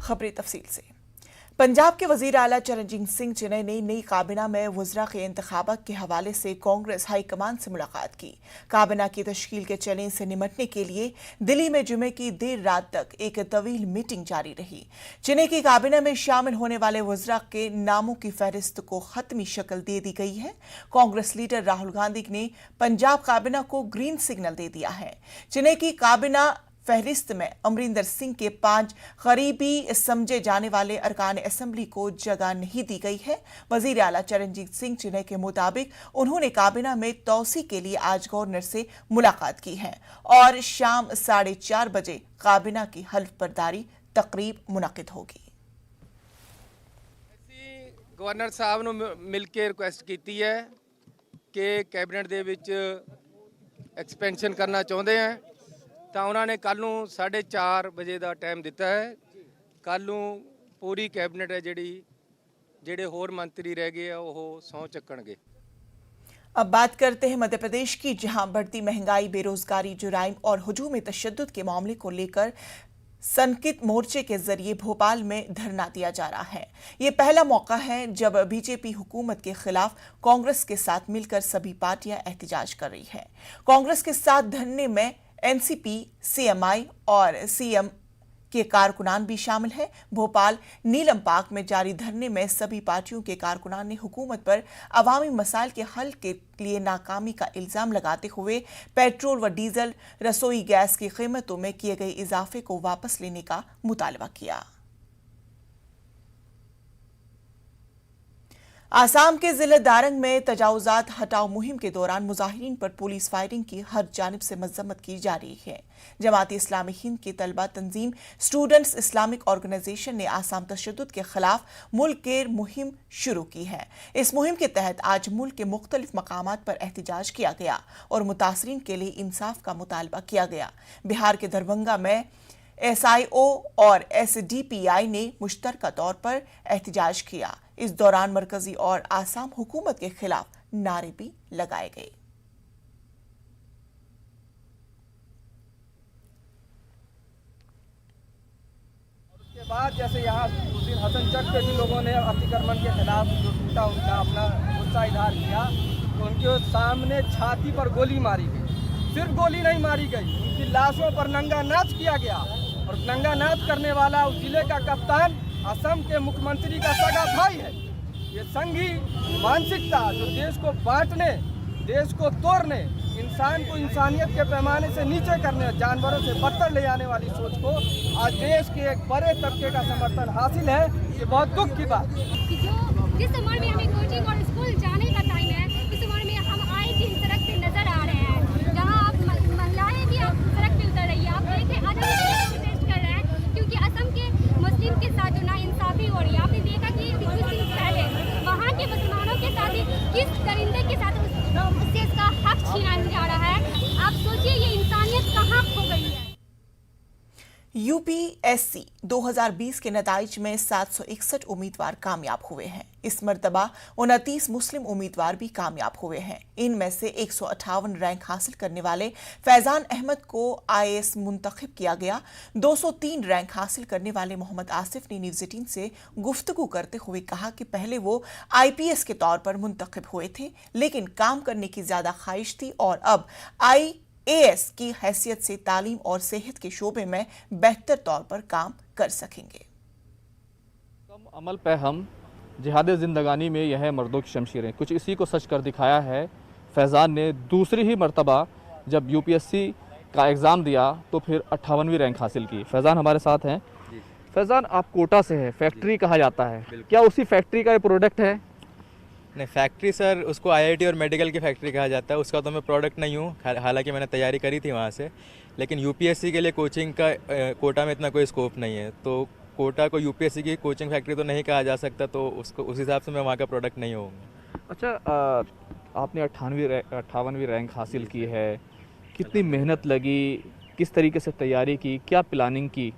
खबरें तफसील से। पंजाब के वजीर आला चरणजीत सिंह चिन्ने ने नई काबीना में वज़रा के इंतखाबात के हवाले से कांग्रेस हाईकमान से मुलाकात की। काबीना की तश्कील के चैलेंज से निपटने के लिए दिल्ली में जुमे की देर रात तक एक तवील मीटिंग जारी रही। चिन्ने की काबीना में शामिल होने वाले वज़रा के नामों की फहरिस्त को खत्मी शक्ल दे दी गई है। कांग्रेस लीडर राहुल गांधी ने पंजाब काबीना को ग्रीन सिग्नल दे दिया है। चिन्ने की काबीना फहरिस्त में अमरिंदर सिंह के 5 करीबी समझे जाने वाले अरकान असेंबली को जगह नहीं दी गई है। वजीर आला चरणजीत सिंह चिन्ने के मुताबिक उन्होंने काबीना में तौसी के लिए आज गवर्नर से मुलाकात की है और शाम 4:30 बजे काबीना की हल्फ बर्दारी तकरीब मुनक्किद होगी। गवर्नर साहब ਨੂੰ ਮਿਲ ਕੇ ਰਿਕੁਐਸਟ ਕੀਤੀ ਹੈ ਕਿ ਕੈਬਨਿਟ ਦੇ ਵਿੱਚ ਐਕਸਪੈਂਸ਼ਨ ਕਰਨਾ ਚਾਹੁੰਦੇ ਆ ਤਾਂ ਉਹਨਾਂ ਨੇ ਕੱਲ ਨੂੰ 4:30 ਵਜੇ ਦਾ ਟਾਈਮ ਦਿੱਤਾ ਹੈ। ਕੱਲ ਨੂੰ ਪੂਰੀ ਕੈਬਨਿਟ ਹੈ ਜਿਹੜੇ ਹੋਰ ਮੰਤਰੀ ਰਹਿ गए ਆ ਉਹ ਸਹੁੰ ਚੱਕਣਗੇ। अब बात करते हैं मध्य प्रदेश की, जहां बढ़ती महंगाई, बेरोजगारी, जुराइम और हुजूम तशद्दुद के मामले को लेकर संकित मोर्चे के जरिए भोपाल में धरना दिया जा रहा है। ये पहला मौका है जब बीजेपी हुकूमत के खिलाफ कांग्रेस के साथ मिलकर सभी पार्टियां एहतजाज कर रही है। कांग्रेस के साथ धरने में एनसीपी, सीएमआई और सीएम के कारकुनान भी शामिल हैं। भोपाल नीलम पार्क में जारी धरने में सभी पार्टियों के कारकुनान ने हुकूमत पर अवामी मसाइल के हल के लिए नाकामी का इल्जाम लगाते हुए पेट्रोल व डीजल, रसोई गैस की कीमतों में किए गए इजाफे को वापस लेने का मुतालबा किया। आसाम के जिले दारंग में तजावुजात हटाओ मुहिम के दौरान मुजाहिरीन पर पुलिस फायरिंग की हर जानिब से मजम्मत की जा रही है। जमात इस्लामी हिंद की तलबा तंजीम स्टूडेंट्स इस्लामिक ऑर्गेनाइजेशन ने आसाम तशद्दुद के खिलाफ मुल्क के मुहिम शुरू की है। इस मुहिम के तहत आज मुल्क के मुख्तलिफ मकामात पर एहतजाज किया गया और मुतासरीन के लिए इंसाफ का मुतालबा किया गया। बिहार के दरभंगा में SIO और SDPI ने मुश्तरका तौर पर एहतजाज किया। इस दौरान मरकजी और आसाम हुकूमत के खिलाफ नारे भी लगाए गए। उसके बाद जैसे यहाँ उस दिन हसनचक पे भी लोगों ने अतिक्रमण के खिलाफ जो टूटा उनका अपना गुस्सा इजहार किया, तो उनके सामने छाती पर गोली मारी गई। सिर्फ गोली नहीं मारी गई, उनकी लाशों पर नंगा नाच किया गया और नंगा नाच करने वाला उस जिले का कप्तान असम के मुख्यमंत्री का सगा भाई है। ये संघी मानसिकता जो देश को बांटने, देश को तोड़ने, इंसान को इंसानियत के पैमाने से नीचे करने, जानवरों से बदतर ले जाने वाली सोच को आज देश के एक बड़े तबके का समर्थन हासिल है। ये बहुत दुख की बात है। जिस उम्र में हमें कोचिंग और स्कूल जाने का टाइम है, उस उम्र में हम आए दिन सड़क पे नजर आ रहे हैं। जहाँ आप महिलाएं भी आप सड़क पे उतर रही है। आप देखें आज हम प्रोटेस्ट कर रहे हैं क्योंकि असम के मुस्लिम के साथ जो नाइंसाफी हो रही है। आपने देखा कि कुछ दिन पहले वहाँ के मुसलमानों के साथ किस दरिंदे के साथ उससे इसका हक छीना जा रहा है। आप सोचिए ये इंसानियत कहाँ खो गई है। UPSC 2020 के नताइज में 761 उम्मीदवार कामयाब हुए हैं। इस मर्तबा 29 मुस्लिम उम्मीदवार भी कामयाब हुए हैं। इनमें से 158 रैंक हासिल करने वाले फैजान अहमद को IAS मुंतखब किया गया। 203 रैंक हासिल करने वाले मोहम्मद आसिफ ने न्यूज़ 18 से गुफ्तगू करते हुए कहा कि पहले वो IPS के तौर पर मुंतखब हुए थे, लेकिन काम करने की ज्यादा ख्वाहिश थी और अब IAS की हैसियत से तालीम और सेहत के शोबे में बेहतर तौर पर काम कर सकेंगे। अमल पे हम जिहाद ज़िंदगानी में यह मर्दों की शमशीरें, कुछ इसी को सच कर दिखाया है। फैज़ान ने दूसरी ही मर्तबा जब UPSC का एग्ज़ाम दिया तो फिर 58वीं रैंक हासिल की। फैज़ान हमारे साथ हैं। फैज़ान, आप कोटा से हैं, फैक्ट्री कहा जाता है, क्या उसी फैक्ट्री का ये प्रोडक्ट है? नहीं, फैक्ट्री सर उसको IIT और मेडिकल की फैक्ट्री कहा जाता है। उसका तो मैं प्रोडक्ट नहीं हूँ, हालांकि मैंने तैयारी करी थी वहाँ से, लेकिन UPSC के लिए कोचिंग का कोटा में इतना कोई स्कोप नहीं है, तो कोटा को UPSC की कोचिंग फैक्ट्री तो नहीं कहा जा सकता, तो उसको उस हिसाब से मैं वहाँ का प्रोडक्ट नहीं हूँ। अच्छा, आपने 58वीं रैंक हासिल की है, कितनी मेहनत लगी, किस तरीके से तैयारी की, क्या प्लानिंग की?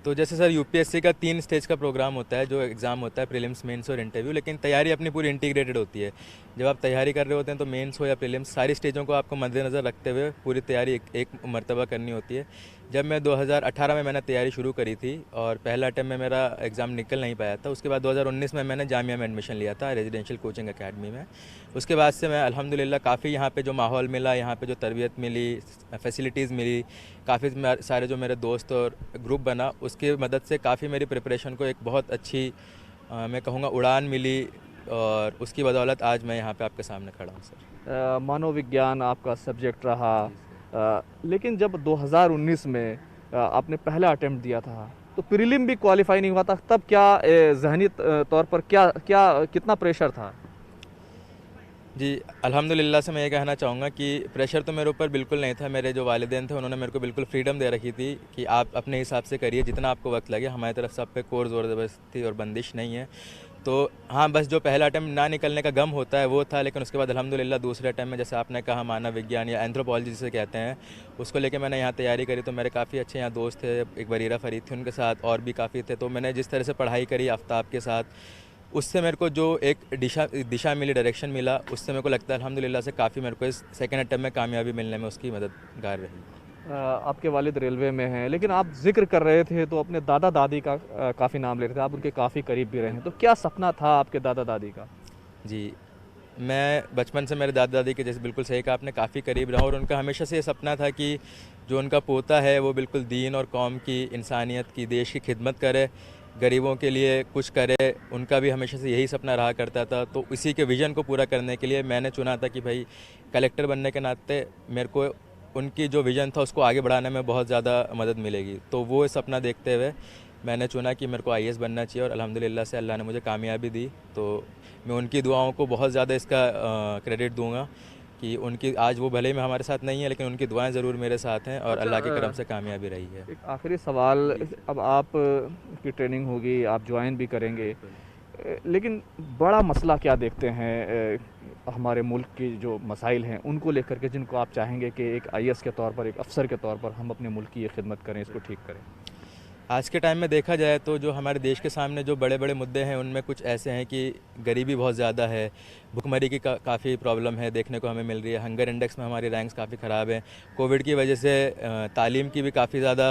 तो जैसे सर UPSC का 3 स्टेज का प्रोग्राम होता है, जो एग्ज़ाम होता है प्रीलिम्स, मेंस और इंटरव्यू, लेकिन तैयारी अपनी पूरी इंटीग्रेटेड होती है। जब आप तैयारी कर रहे होते हैं तो मेंस हो या प्रीलिम्स, सारी स्टेजों को आपको मद्देनज़र रखते हुए पूरी तैयारी एक मरतबा करनी होती है। जब मैं 2018 में मैंने तैयारी शुरू करी थी और पहला अटेम्प्ट में मेरा एग्ज़ाम निकल नहीं पाया था। उसके बाद 2019 में मैंने जामिया में एडमिशन लिया था रेजिडेंशियल कोचिंग एकेडमी में। उसके बाद से मैं अल्हम्दुलिल्लाह काफ़ी यहाँ पे जो माहौल मिला, यहाँ पे जो तरबियत मिली, फैसिलिटीज़ मिली, काफ़ी सारे जो मेरे दोस्त और ग्रुप बना, उसकी मदद से काफ़ी मेरी प्रिपरेशन को एक बहुत अच्छी मैं कहूँगा उड़ान मिली और उसकी बदौलत आज मैं यहाँ पे आपके सामने खड़ा हूँ सर। मनोविज्ञान आपका सब्जेक्ट रहा, लेकिन जब 2019 में आपने पहला अटेम्प्ट दिया था तो प्रीलिम भी क्वालिफाई नहीं हुआ था, तब क्या ज़हनी तौर पर कितना प्रेशर था? जी अल्हम्दुलिल्लाह से मैं ये कहना चाहूँगा कि प्रेशर तो मेरे ऊपर बिल्कुल नहीं था। मेरे जो वालिदैन थे उन्होंने मेरे को बिल्कुल फ्रीडम दे रखी थी कि आप अपने हिसाब से करिए, जितना आपको वक्त लगे। हमारी तरफ से आप पे कोई ज़ोर ज़बरदस्ती और बंदिश नहीं है। तो हाँ, बस जो पहला अटेम्प्ट ना निकलने का गम होता है वो था, लेकिन उसके बाद अल्हम्दुलिल्लाह दूसरे अटेम्प्ट में, जैसे आपने कहा, मानव विज्ञान या एंथ्रोपोलॉजी जिसे कहते हैं, उसको लेके मैंने यहाँ तैयारी करी। तो मेरे काफ़ी अच्छे यहाँ दोस्त थे, एक वरीरा फरीद थी, उनके साथ और भी काफ़ी थे। तो मैंने जिस तरह से पढ़ाई करी आफ्ताब के साथ, उससे मेरे को जो एक दिशा मिली, डायरेक्शन मिला, उससे मेरे को लगता है अल्हम्दुलिल्लाह से काफ़ी मेरे को इस सेकंड अटेम्प्ट में कामयाबी मिलने में उसकी मददगार रही। आपके वालिद रेलवे में हैं, लेकिन आप जिक्र कर रहे थे तो अपने दादा दादी का काफ़ी नाम ले रहे थे, आप उनके काफ़ी करीब भी रहे हैं, तो क्या सपना था आपके दादा दादी का? जी, मैं बचपन से मेरे दादा दादी के, जैसे बिल्कुल सही कहा आपने, काफ़ी करीब रहा और उनका हमेशा से ये सपना था कि जो उनका पोता है वो बिल्कुल दीन और कौम की, इंसानियत की, देश की खिदमत करे, गरीबों के लिए कुछ करे। उनका भी हमेशा से यही सपना रहा करता था। तो इसी के विज़न को पूरा करने के लिए मैंने चुना था कि भाई कलेक्टर बनने के नाते मेरे को उनकी जो विज़न था उसको आगे बढ़ाने में बहुत ज़्यादा मदद मिलेगी। तो वो सपना देखते हुए मैंने चुना कि मेरे को आईएएस बनना चाहिए और अल्हम्दुलिल्लाह से अल्लाह ने मुझे कामयाबी दी। तो मैं उनकी दुआओं को बहुत ज़्यादा इसका क्रेडिट दूंगा कि उनकी, आज वो भले में हमारे साथ नहीं है, लेकिन उनकी दुआएं ज़रूर मेरे साथ हैं और अल्लाह के करम से कामयाबी रही है। एक आखिरी सवाल, अब आप की ट्रेनिंग होगी, आप ज्वाइन भी करेंगे, लेकिन बड़ा मसला क्या देखते हैं हमारे मुल्क की जो मसाइल हैं उनको लेकर के, जिनको आप चाहेंगे कि एक आईएएस के तौर पर, एक अफसर के तौर पर हम अपने मुल्क की ये खिदमत करें, इसको ठीक करें? आज के टाइम में देखा जाए तो जो हमारे देश के सामने जो बड़े बड़े मुद्दे हैं उनमें कुछ ऐसे हैं कि गरीबी बहुत ज़्यादा है, भुखमरी की काफ़ी प्रॉब्लम है देखने को हमें मिल रही है, हंगर इंडेक्स में हमारी रैंक्स काफ़ी ख़राब है, कोविड की वजह से तालीम की भी काफ़ी ज़्यादा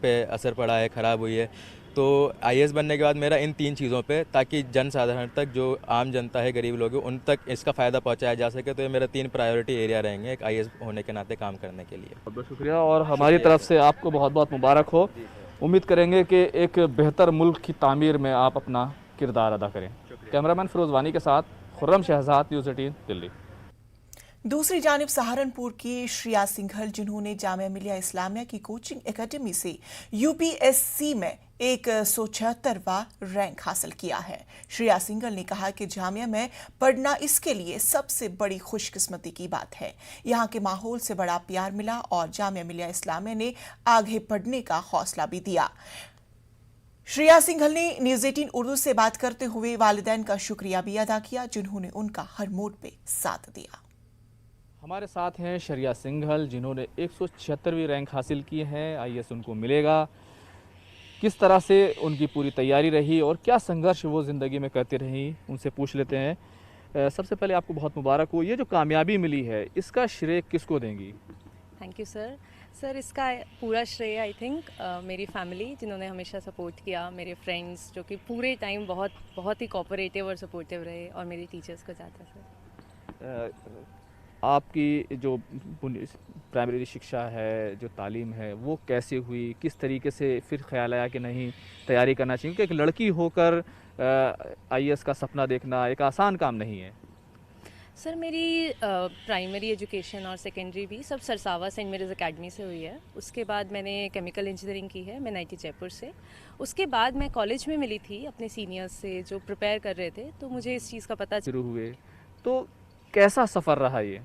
पे असर पड़ा है, ख़राब हुई है। तो आईएएस बनने के बाद मेरा इन 3 चीज़ों पे, ताकि जन साधारण तक, जो आम जनता है, गरीब लोग हैं, उन तक इसका फ़ायदा पहुंचाया जा सके, तो ये मेरा 3 प्रायोरिटी एरिया रहेंगे एक आईएएस होने के नाते काम करने के लिए। बहुत बहुत शुक्रिया और हमारी तरफ से आपको बहुत बहुत मुबारक हो। उम्मीद करेंगे कि एक बेहतर मुल्क की तामीर में आप अपना किरदार अदा करें। कैमरामैन फिरोज़ वानी के साथ खुर्रम शहजाद, न्यूज़ 18 दिल्ली। दूसरी जानिब सहारनपुर की श्रेया सिंघल, जिन्होंने जामिया मिलिया इस्लामिया की कोचिंग एकेडमी से यूपीएससी में 176वां रैंक हासिल किया है। श्रेया सिंघल ने कहा कि जामिया में पढ़ना इसके लिए सबसे बड़ी खुशकिस्मती की बात है। यहाँ के माहौल से बड़ा प्यार मिला और जामिया मिलिया इस्लामिया ने आगे बढ़ने का हौसला भी दिया। श्रेया सिंघल ने न्यूज़ 18 उर्दू से बात करते हुए वालिदैन का शुक्रिया भी अदा किया, जिन्होंने उनका हर मोड़ पे साथ दिया। हमारे साथ हैं श्रेया सिंघल, जिन्होंने 176वीं रैंक हासिल की है। आईएएस उनको मिलेगा, किस तरह से उनकी पूरी तैयारी रही और क्या संघर्ष वो ज़िंदगी में करती रही, उनसे पूछ लेते हैं। सबसे पहले आपको बहुत मुबारक हो, ये जो कामयाबी मिली है इसका श्रेय किसको देंगी? थैंक यू सर इसका पूरा श्रेय आई थिंक मेरी फैमिली, जिन्होंने हमेशा सपोर्ट किया, मेरे फ्रेंड्स जो कि पूरे टाइम बहुत ही कोऑपरेटिव और सपोर्टिव रहे, और मेरी टीचर्स को जाता है सर। आपकी जो प्राइमरी शिक्षा है, जो तालीम है, वो कैसे हुई, किस तरीके से फिर ख्याल आया कि नहीं तैयारी करना चाहिए, क्योंकि एक लड़की होकर आईएएस का सपना देखना एक आसान काम नहीं है? सर मेरी प्राइमरी एजुकेशन और सेकेंडरी भी सब सरसावा सेंट मेरीज़ एकेडमी से हुई है। उसके बाद मैंने केमिकल इंजीनियरिंग की है MNIT जयपुर से। उसके बाद मैं कॉलेज में मिली थी अपने सीनियर्स से जो प्रिपेयर कर रहे थे, तो मुझे इस चीज़ का पता शुरू हुए। तो कैसा सफ़र रहा ये?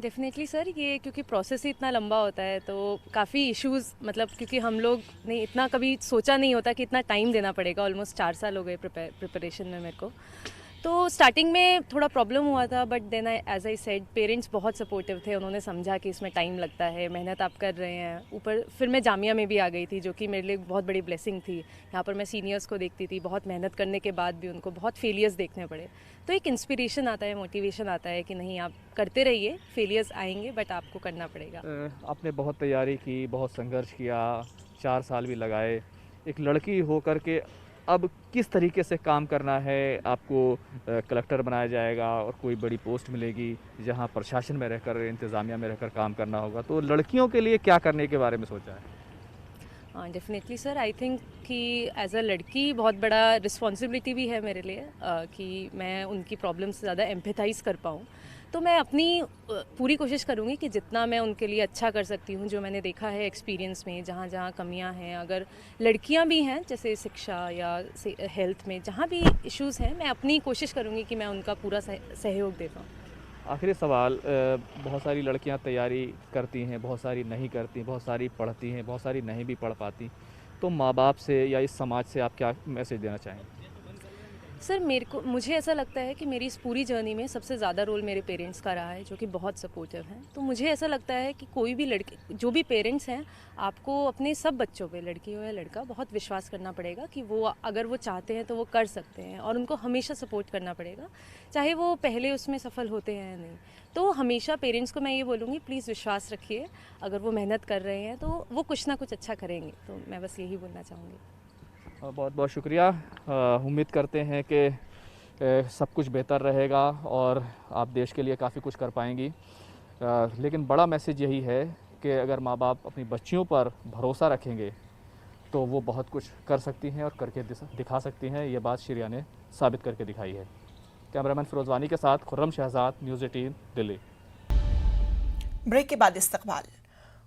डेफिनेटली सर, ये क्योंकि प्रोसेस ही इतना लंबा होता है तो काफ़ी इश्यूज़, मतलब क्योंकि हम लोग ने इतना कभी सोचा नहीं होता कि इतना टाइम देना पड़ेगा। ऑलमोस्ट 4 साल हो गए प्रिपरेशन में मेरे को। तो स्टार्टिंग में थोड़ा प्रॉब्लम हुआ था, but then as I said parents बहुत सपोर्टिव थे। उन्होंने समझा कि इसमें टाइम लगता है, मेहनत आप कर रहे हैं। ऊपर फिर मैं जामिया में भी आ गई थी, जो कि मेरे लिए बहुत बड़ी ब्लेसिंग थी। यहाँ पर मैं सीनियर्स को देखती थी, बहुत मेहनत करने के बाद भी उनको बहुत फेलियर्स देखने पड़े। तो एक इंस्पिरेशन आता है, मोटिवेशन आता है कि नहीं, आप करते रहिए, फेलियर्स आएंगे बट आपको करना पड़ेगा। आपने बहुत तैयारी की, बहुत संघर्ष किया, 4 साल भी लगाए। एक लड़की होकर के अब किस तरीके से काम करना है? आपको कलेक्टर बनाया जाएगा और कोई बड़ी पोस्ट मिलेगी जहां प्रशासन में रहकर, इंतज़ामिया में रहकर काम करना होगा। तो लड़कियों के लिए क्या करने के बारे में सोचा है? हाँ डेफिनेटली सर, आई थिंक कि एज अ लड़की बहुत बड़ा रिस्पॉन्सिबिलिटी भी है मेरे लिए कि मैं उनकी प्रॉब्लम से ज़्यादा एम्पैथाइज़ कर पाऊँ। तो मैं अपनी पूरी कोशिश करूँगी कि जितना मैं उनके लिए अच्छा कर सकती हूँ, जो मैंने देखा है एक्सपीरियंस में, जहाँ जहाँ कमियाँ हैं, अगर लड़कियाँ भी हैं जैसे शिक्षा या हेल्थ में जहाँ भी इश्यूज़ हैं, मैं अपनी कोशिश करूँगी कि मैं उनका पूरा सहयोग दे पाऊँ। आखिरी सवाल, बहुत सारी लड़कियां तैयारी करती हैं, बहुत सारी नहीं करती, बहुत सारी पढ़ती हैं, बहुत सारी नहीं भी पढ़ पाती। तो माँ बाप से या इस समाज से आप क्या मैसेज देना चाहेंगे? सर मुझे ऐसा लगता है कि मेरी इस पूरी जर्नी में सबसे ज़्यादा रोल मेरे पेरेंट्स का रहा है, जो कि बहुत सपोर्टिव हैं। तो मुझे ऐसा लगता है कि कोई भी लड़की, जो भी पेरेंट्स हैं, आपको अपने सब बच्चों पे, लड़की हो या लड़का, बहुत विश्वास करना पड़ेगा कि वो अगर वो चाहते हैं तो वो कर सकते हैं, और उनको हमेशा सपोर्ट करना पड़ेगा, चाहे वो पहले उसमें सफल होते हैं या नहीं। तो हमेशा पेरेंट्स को मैं ये बोलूँगी, प्लीज़ विश्वास रखिए, अगर वो मेहनत कर रहे हैं तो वो कुछ ना कुछ अच्छा करेंगे। तो मैं बस यही बोलना चाहूँगी। बहुत बहुत शुक्रिया। उम्मीद करते हैं कि सब कुछ बेहतर रहेगा और आप देश के लिए काफ़ी कुछ कर पाएंगी। लेकिन बड़ा मैसेज यही है कि अगर माँ बाप अपनी बच्चियों पर भरोसा रखेंगे तो वो बहुत कुछ कर सकती हैं और करके दिखा सकती हैं। ये बात शिरिया ने साबित करके दिखाई है। कैमरामैन फिरोज वानी के साथ खुर्रम शहजाद, न्यूज़ 18 दिल्ली। ब्रेक के बाद इस्तकबाल।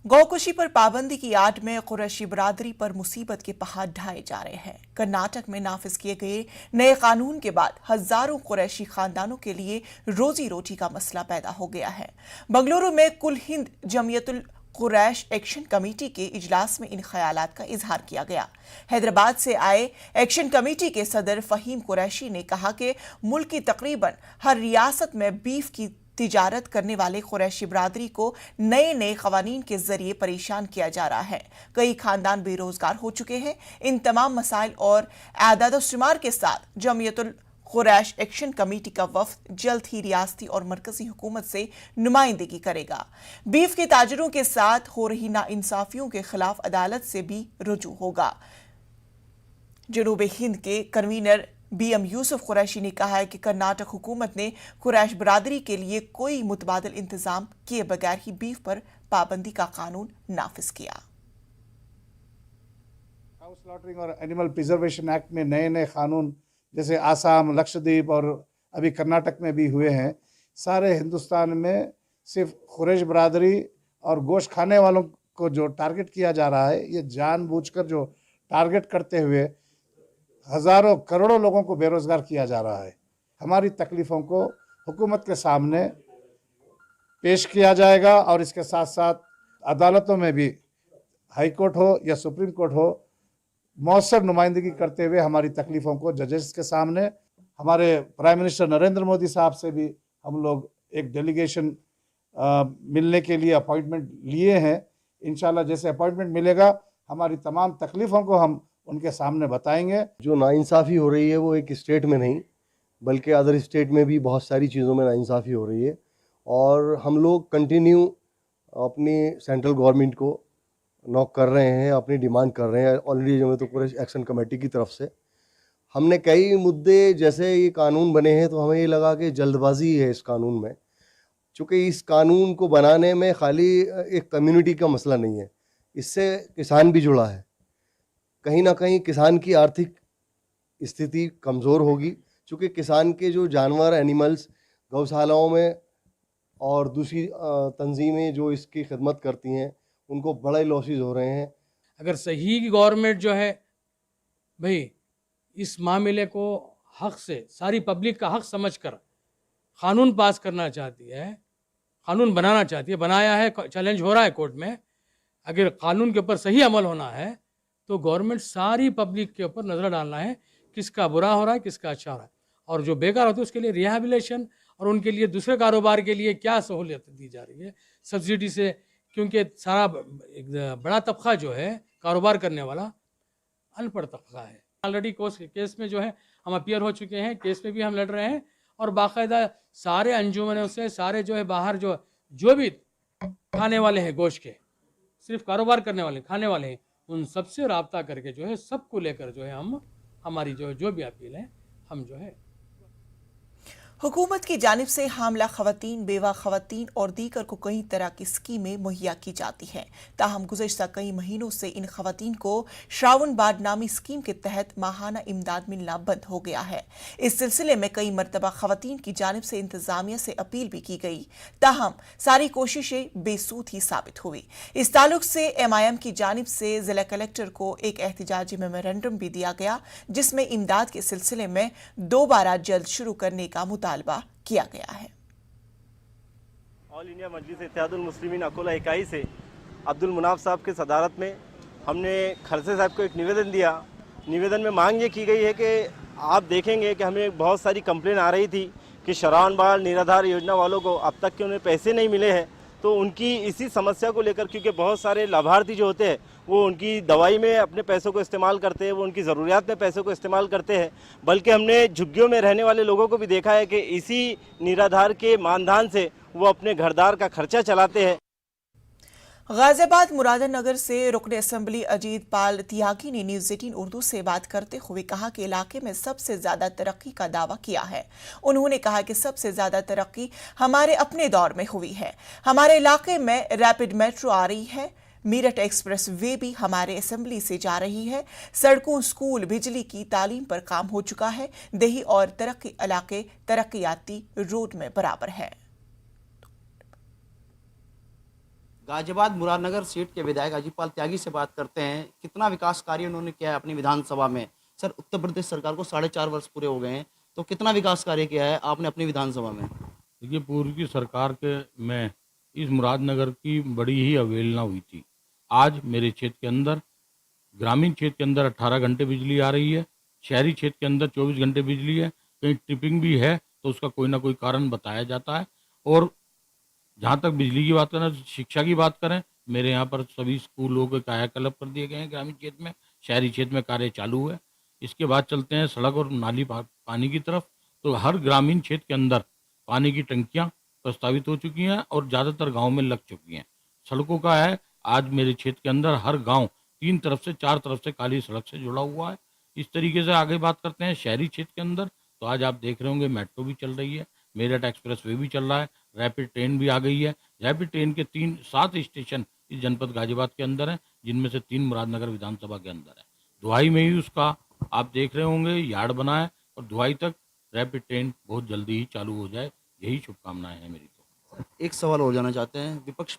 गौकुशी पर पाबंदी की आड़ में कुरैशी बरादरी पर मुसीबत के पहाड़ ढाए जा रहे हैं। कर्नाटक में नाफिज किए गए नए कानून के बाद हजारों कुरैशी खानदानों के लिए रोजी रोटी का मसला पैदा हो गया है। बंगलुरु में कुल हिंद जमियतुल कुरैश एक्शन कमेटी के इजलास में इन ख्यालात का इजहार किया गया। हैदराबाद से आए एक्शन कमेटी के सदर फहीम कुरैशी ने कहा कि मुल्क की तकरीबन हर रियासत में बीफ की तिजारत करने वाले कुरैशी बरादरी को नए नए कवानीन के जरिए परेशान किया जा रहा है। कई खानदान बेरोजगार हो चुके हैं। इन तमाम मसाइल और आदाद-ओ-शुमार के साथ जमियतुल कुरैश एक्शन कमेटी का वफ्द जल्द ही रियासती और मरकजी हुकूमत से नुमाइंदगी करेगा। बीफ के ताजरों के साथ हो रही नाइंसाफियों के खिलाफ अदालत से भी रुजू होगा। जनूबी हिंद के कन्वीनर BM यूसुफ कुरैशी ने कहा है कि कर्नाटक हुकूमत ने कुरैश बरादरी के लिए कोई मुतबादिल इंतजाम किए बगैर ही बीफ पर पाबंदी का कानून नाफिज किया। काउ स्लॉटरिंग और एनिमल प्रिजर्वेशन एक्ट में नए नए कानून जैसे आसाम, लक्षद्वीप और अभी कर्नाटक में भी हुए हैं। सारे हिंदुस्तान में सिर्फ कुरैश बरादरी और गोश्त खाने वालों को जो टारगेट किया जा रहा है, ये जानबूझकर जो टारगेट करते हुए हज़ारों करोड़ों लोगों को बेरोज़गार किया जा रहा है। हमारी तकलीफ़ों को हुकूमत के सामने पेश किया जाएगा और इसके साथ साथ अदालतों में भी, हाई कोर्ट हो या सुप्रीम कोर्ट हो, मौसर नुमाइंदगी करते हुए हमारी तकलीफ़ों को जजेस के सामने, हमारे प्राइम मिनिस्टर नरेंद्र मोदी साहब से भी हम लोग एक डेलीगेशन मिलने के लिए अपॉइंटमेंट लिए हैं। इंशाल्लाह जैसे अपॉइंटमेंट मिलेगा हमारी तमाम तकलीफ़ों को हम उनके सामने बताएंगे। जो नाइंसाफ़ी हो रही है वो एक स्टेट में नहीं बल्कि अदर स्टेट में भी बहुत सारी चीज़ों में नाइंसाफ़ी हो रही है, और हम लोग कंटिन्यू अपनी सेंट्रल गवर्नमेंट को नॉक कर रहे हैं, अपनी डिमांड कर रहे हैं। Already Jamiat Quraish action committee की तरफ से हमने कई मुद्दे, जैसे ये कानून बने हैं तो हमें ये लगा कि जल्दबाजी है इस कानून में, चूँकि इस कानून को बनाने में खाली एक कम्युनिटी का मसला नहीं है, इससे किसान भी जुड़ा है। कहीं ना कहीं किसान की आर्थिक स्थिति कमज़ोर होगी, चूँकि किसान के जो जानवर, एनिमल्स गौशालाओं में और दूसरी तंजीमें जो इसकी खिदमत करती हैं उनको बड़े लॉसेस हो रहे हैं। अगर सही गवर्नमेंट जो है भाई इस मामले को हक से, सारी पब्लिक का हक समझकर कानून पास करना चाहती है, कानून बनाना चाहती है, बनाया है, चैलेंज हो रहा है कोर्ट में, अगर कानून के ऊपर सही अमल होना है तो गवर्नमेंट सारी पब्लिक के ऊपर नज़र डालना है, किसका बुरा हो रहा है, किसका अच्छा हो रहा है। और जो बेकार होते हैं उसके लिए रिहैबिलिटेशन और उनके लिए दूसरे कारोबार के लिए क्या सहूलियत दी जा रही है सब्सिडी से, क्योंकि सारा एक बड़ा तबका जो है कारोबार करने वाला अनपढ़ तबका है। ऑलरेडी केस में जो है हम अपीयर हो चुके हैं, केस में भी हम लड़ रहे हैं और बाकायदा सारे अंजुमनों से, सारे जो है बाहर जो भी खाने वाले हैं गोश्त के, सिर्फ कारोबार करने वाले खाने वाले हैं, उन सबसे राब्ता करके जो है सबको लेकर जो है हम हमारी जो भी अपील है हम जो है हुकूमत की जानिब से हामला खवातीन, बेवा खवातीन और दीगर को कई तरह की स्कीमें मुहैया की जाती हैं। ताहम गुज़श्ता कई महीनों से इन खवातीन को श्रावण बाढ़ नामी स्कीम के तहत माहाना इमदाद मिलना बंद हो गया है। इस सिलसिले में कई मरतबा खवातीन की जानिब से इंतजामिया से अपील भी की गई, ताहम सारी कोशिशें बेसूद ही साबित हुई। इस ताल्लुक से MIM की जानिब से जिला कलेक्टर को एक एहतिजाजी मेमोरेंडम भी दिया गया, जिसमें इमदाद के सिलसिले में दोबारा जल्द शुरू करने का मुतालबा किया गया है। ऑल इंडिया मजलिस इत्तेहादुल मुस्लिमीन अकोला इकाई से अब्दुल मुनाफ साहब की सदारत में हमने खरसे साहब को एक निवेदन दिया। निवेदन में मांग ये की गई है कि आप देखेंगे कि हमें बहुत सारी कंप्लेन आ रही थी कि श्रावण बाढ़ निराधार योजना वालों को अब तक के उन्हें पैसे नहीं मिले हैं, तो उनकी इसी समस्या को लेकर, क्योंकि बहुत सारे लाभार्थी जो होते हैं वो उनकी दवाई में अपने पैसों को इस्तेमाल करते हैं, वो उनकी ज़रूरियात में पैसों को इस्तेमाल करते हैं, बल्कि हमने झुग्गियों में रहने वाले लोगों को भी देखा है कि इसी निराधार के मानधान से वो अपने घरदार का खर्चा चलाते हैं। गाजियाबाद मुरादनगर से रुकन असम्बली अजीत पाल त्यागी ने न्यूज़ 18 उर्दू से बात करते हुए कहा कि इलाके में सबसे ज्यादा तरक्की का दावा किया है। उन्होंने कहा कि सबसे ज्यादा तरक्की हमारे अपने दौर में हुई है। हमारे इलाके में रैपिड मेट्रो आ रही है, मीरठ एक्सप्रेस वे भी हमारे असेंबली से जा रही है, सड़कों, स्कूल, बिजली की तालीम पर काम हो चुका है। देही और तरक्की इलाके तरक्याती रोड में बराबर है। गाजियाबाद मुरादनगर सीट के विधायक अजीत पाल त्यागी से बात करते हैं। कितना विकास कार्य उन्होंने किया है अपनी विधानसभा में? सर, उत्तर प्रदेश सरकार को 4.5 वर्ष पूरे हो गए हैं, तो कितना विकास कार्य किया है आपने अपनी विधानसभा में? देखिए, पूर्व की सरकार के में इस मुरादनगर की बड़ी ही अवहेलना हुई थी। आज मेरे क्षेत्र के अंदर, ग्रामीण क्षेत्र के अंदर 18 घंटे बिजली आ रही है, शहरी क्षेत्र के अंदर 24 घंटे बिजली है। कहीं ट्रिपिंग भी है तो उसका कोई ना कोई कारण बताया जाता है। और जहाँ तक बिजली की बात करें, शिक्षा की बात करें, मेरे यहाँ पर सभी स्कूलों के कायाकल्प कर दिए गए हैं ग्रामीण क्षेत्र में। शहरी क्षेत्र में कार्य चालू है। इसके बाद चलते हैं सड़क और नाली पानी की तरफ। तो हर ग्रामीण क्षेत्र के अंदर पानी की टंकियाँ प्रस्तावित हो चुकी हैं और ज़्यादातर गाँव में लग चुकी हैं। सड़कों का है, आज मेरे क्षेत्र के अंदर हर गाँव 3 तरफ से 4 तरफ से काली सड़क से जुड़ा हुआ है। इस तरीके से आगे बात करते हैं शहरी क्षेत्र के अंदर, तो आज आप देख रहे होंगे मेट्रो भी चल रही है, मेरठ एक्सप्रेस वे भी चल रहा है, रैपिड ट्रेन भी आ गई है। रैपिड ट्रेन के 7 स्टेशन इस जनपद गाजियाबाद के अंदर हैं, जिनमें से 3 मुरादनगर विधानसभा के अंदर है। दुहाई में ही उसका आप देख रहे होंगे यार्ड बना है और दुहाई तक रैपिड ट्रेन बहुत जल्दी ही चालू हो जाए, यही शुभकामनाएं हैं मेरी। तो एक सवाल और जाना चाहते हैं। विपक्ष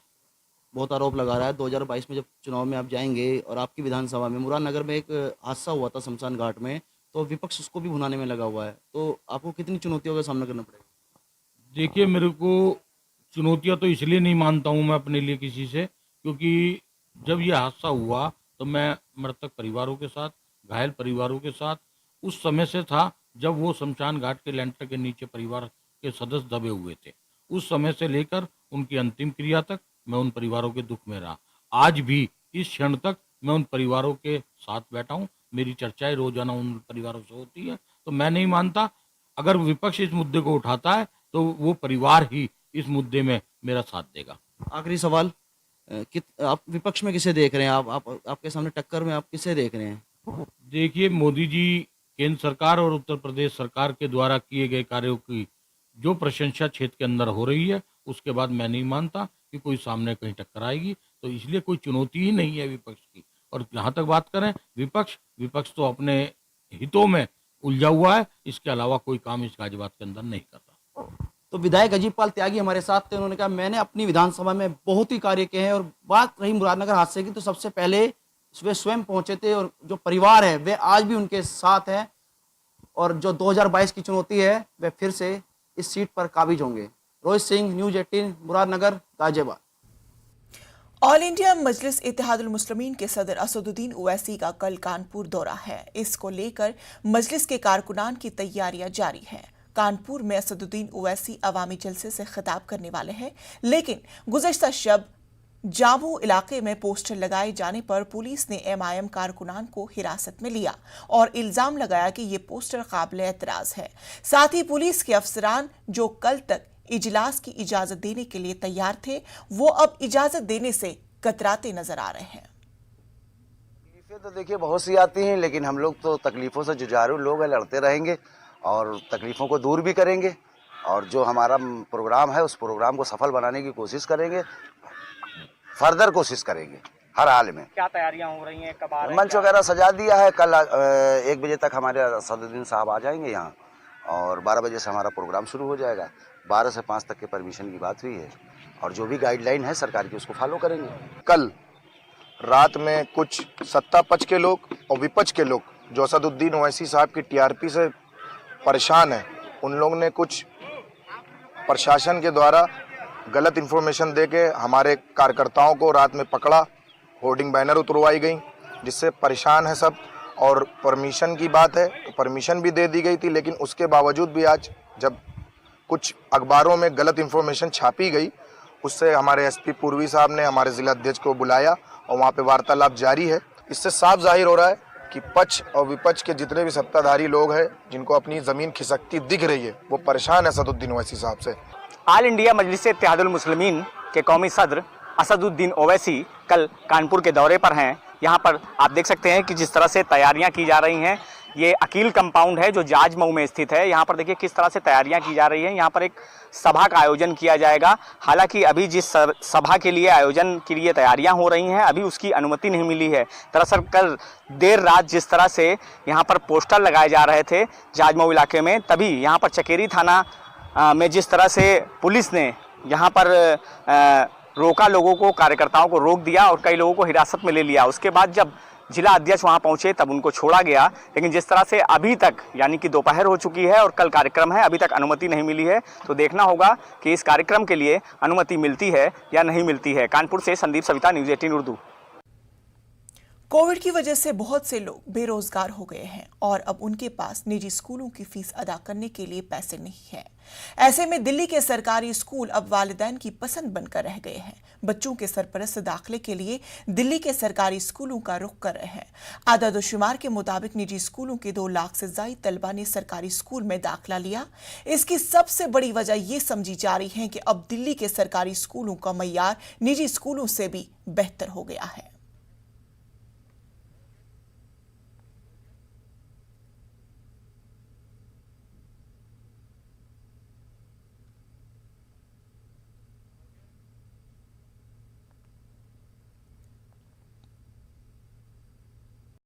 बहुत आरोप लगा रहा है 2022 में जब चुनाव में आप जाएंगे और आपकी विधानसभा में मुरादनगर में एक हादसा हुआ था शमशान घाट में, तो विपक्ष उसको भी भुनाने में लगा हुआ है, तो आपको कितनी चुनौतियों का सामना करना पड़ेगा? देखिए, मेरे को चुनौतियां तो इसलिए नहीं मानता हूं मैं अपने लिए किसी से, क्योंकि जब ये हादसा हुआ तो मैं मृतक परिवारों के साथ, घायल परिवारों के साथ उस समय से था जब वो शमशान घाट के लेंटर के नीचे परिवार के सदस्य दबे हुए थे। उस समय से लेकर उनकी अंतिम क्रिया तक मैं उन परिवारों के दुख में रहा। आज भी इस क्षण तक मैं उन परिवारों के साथ बैठा हूँ। मेरी चर्चाएं रोजाना उन परिवारों से होती है। तो मैं नहीं मानता, अगर विपक्ष इस मुद्दे को उठाता है तो वो परिवार ही इस मुद्दे में मेरा साथ देगा। आखिरी सवाल, आप विपक्ष में किसे देख रहे हैं? आपके सामने टक्कर में आप किसे देख रहे हैं? देखिए, मोदी जी, केंद्र सरकार और उत्तर प्रदेश सरकार के द्वारा किए गए कार्यों की जो प्रशंसा क्षेत्र के अंदर हो रही है, उसके बाद मैं नहीं मानता कि कोई सामने कहीं टक्कर आएगी। तो इसलिए कोई चुनौती ही नहीं है विपक्ष की। और जहाँ तक बात करें विपक्ष तो अपने हितों में उलझा हुआ है, इसके अलावा कोई काम इस गाजियाबाद के अंदर नहीं कर रहा। तो विधायक अजीत पाल त्यागी हमारे साथ थे। उन्होंने कहा मैंने अपनी विधानसभा में बहुत ही कार्य किए हैं। और बात रही मुरादनगर हादसे की, तो सबसे पहले वे स्वयं पहुंचे थे और जो परिवार है वे आज भी उनके साथ है। और जो 2022 की चुनौती है वे फिर से इस सीट पर काबिज होंगे। Rohit Singh, news 18, Muradnagar, Ghaziabad. All India Majlis Ittehadul Muslimeen के सदर असदुद्दीन ओवैसी का कल कानपुर दौरा है। इसको लेकर मजलिस के कारकुनान की तैयारियां जारी हैं। कानपुर में असदुद्दीन ओवैसी अवामी जलसे से खिताब करने वाले हैं, लेकिन गुज़श्ता शब जामू इलाके में पोस्टर लगाए जाने पर पुलिस ने MIM कारकुनान को हिरासत में लिया और इल्जाम लगाया कि ये पोस्टर काबिल एतराज है। साथ ही पुलिस के अफसरान जो कल तक इजलास की इजाजत देने के लिए तैयार थे, वो अब इजाजत देने से कतराते नजर आ रहे हैं। तकलीफें तो देखिए बहुत सी आती हैं, लेकिन हम लोग तो तकलीफों से जुझारू लोग हैं, लड़ते रहेंगे और तकलीफों को दूर भी करेंगे और जो हमारा प्रोग्राम है उस प्रोग्राम को सफल बनाने की कोशिश करेंगे, फर्दर कोशिश करेंगे हर हाल में। क्या तैयारियां हो रही हैं, कब आ रहे हैं? मंच वगैरह सजा दिया है। कल 1 बजे तक हमारे असदुद्दीन साहब आ जाएंगे यहाँ और 12 बजे से हमारा प्रोग्राम शुरू हो जाएगा। 12 से 5 तक के परमिशन की बात हुई है और जो भी गाइडलाइन है सरकार की उसको फॉलो करेंगे। कल रात में कुछ सत्ता पक्ष के लोग और विपक्ष के लोग जो असदुद्दीन ओवैसी साहब की TRP से परेशान हैं, उन लोगों ने कुछ प्रशासन के द्वारा गलत इन्फॉर्मेशन देके हमारे कार्यकर्ताओं को रात में पकड़ा, होर्डिंग बैनर उतरवाई गई, जिससे परेशान है सब। और परमिशन की बात है तो परमिशन भी दे दी गई थी, लेकिन उसके बावजूद भी आज जब कुछ अखबारों में गलत इन्फॉर्मेशन छापी गई, उससे हमारे SP पूर्वी साहब ने हमारे जिला अध्यक्ष को बुलाया और वहाँ पे वार्तालाप जारी है। इससे साफ जाहिर हो रहा है कि पक्ष और विपक्ष के जितने भी सत्ताधारी लोग हैं जिनको अपनी ज़मीन खिसकती दिख रही है, वो परेशान है असदुद्दीन ओवैसी साहब से। ऑल इंडिया मजलिस इत्तेहादुल मुस्लिमीन के कौमी सदर असदुद्दीन ओवैसी कल कानपुर के दौरे पर हैं। यहाँ पर आप देख सकते हैं कि जिस तरह से तैयारियां की जा रही हैं, ये अकील कंपाउंड है जो जाजमऊ में स्थित है। यहाँ पर देखिए किस तरह से तैयारियां की जा रही हैं। यहाँ पर एक सभा का आयोजन किया जाएगा। हालांकि अभी जिस सभा के लिए आयोजन के लिए तैयारियां हो रही हैं, अभी उसकी अनुमति नहीं मिली है। दरअसल कल देर रात जिस तरह से यहाँ पर पोस्टर लगाए जा रहे थे जाजमऊ इलाके में, तभी यहाँ पर चकेरी थाना में जिस तरह से पुलिस ने यहाँ पर रोका, लोगों को, कार्यकर्ताओं को रोक दिया और कई लोगों को हिरासत में ले लिया। उसके बाद जब जिला अध्यक्ष वहां पहुंचे तब उनको छोड़ा गया। लेकिन जिस तरह से अभी तक यानी कि दोपहर हो चुकी है और कल कार्यक्रम है, अभी तक अनुमति नहीं मिली है, तो देखना होगा कि इस कार्यक्रम के लिए अनुमति मिलती है या नहीं मिलती है। कानपुर से संदीप सविता, न्यूज़ 18 उर्दू। कोविड की वजह से बहुत से लोग बेरोजगार हो गए हैं और अब उनके पास निजी स्कूलों की फीस अदा करने के लिए पैसे नहीं है। ऐसे में दिल्ली के सरकारी स्कूल अब वालिदैन की पसंद बनकर रह गए हैं। बच्चों के सरपरस्त दाखिले के लिए दिल्ली के सरकारी स्कूलों का रुख कर रहे हैं। आदादोशुमार के मुताबिक निजी स्कूलों के 2 लाख से ज्यादा तलबा ने सरकारी स्कूल में दाखिला लिया। इसकी सबसे बड़ी वजह यह समझी जा रही है कि अब दिल्ली के सरकारी स्कूलों का मय्यार निजी स्कूलों से भी बेहतर हो गया है।